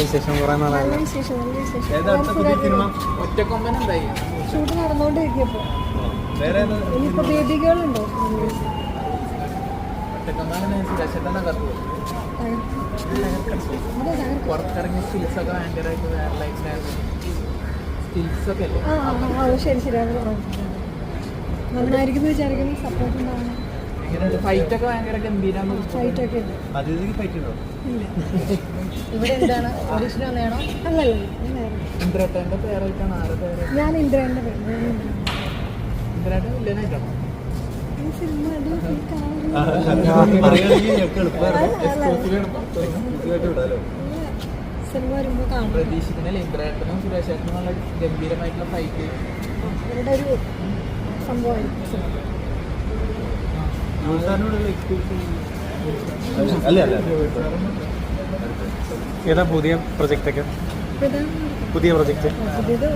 വിശേഷം? കുറെ നാളായി. നല്ല വിശേഷം, നല്ല വിശേഷം. ഒറ്റക്കൊമ്പൻ എന്തായി? ഷൂട്ട് നടന്നുകൊണ്ടിരിക്കപ്പോ ഇനിയിപ്പോ ബേബി ഗേൾ ഉണ്ടോ? ഒറ്റക്കൊമ്പൻ സുരക്ഷ കത്തു പുറത്തിറങ്ങിയ സ്കിൽസൊക്കെ ഭയങ്കരമായിട്ട് വേറെ ലൈഫിലായിരുന്നു. സ്കിൽസൊക്കെ അല്ലേ? ശരി ശരി, അത് നന്നായിരിക്കും വിചാരിക്കുന്നു. സപ്പോർട്ട് ഉണ്ടാവണം. എങ്ങനെയുണ്ട്? ഫൈറ്റൊക്കെ ഭയങ്കര ഗംഭീരമാണ്. ഫൈറ്റൊക്കെ ഉണ്ട്. ഇവിടെ എന്താണ് ഓഡിഷൻ വന്നതാണോ? അല്ലല്ല, ഇന്ദ്രേട്ടൻ്റെ പേരായിട്ടാണ്. ആരുടെ പേര്? ഞാൻ ഇന്ദ്രേൻ്റെ പേര്. ഇന്ദ്രേട്ടൻ വില്ലനായിട്ടാണോ? ഈ സിനിമ സിനിമ വരുമ്പോൾ കാണും. പ്രതീക്ഷിക്കുന്നില്ല. ഇന്ദ്രേട്ടനും സുരേഷേട്ടനും നല്ല ഗംഭീരമായിട്ടുള്ള ഫൈറ്റ്. അവരുടെ ഒരു സംഭവമായിരിക്കും. ഏതാ പുതിയ പ്രൊജക്റ്റൊക്കെ? പുതിയ പ്രൊജക്റ്റ് പുതിയത്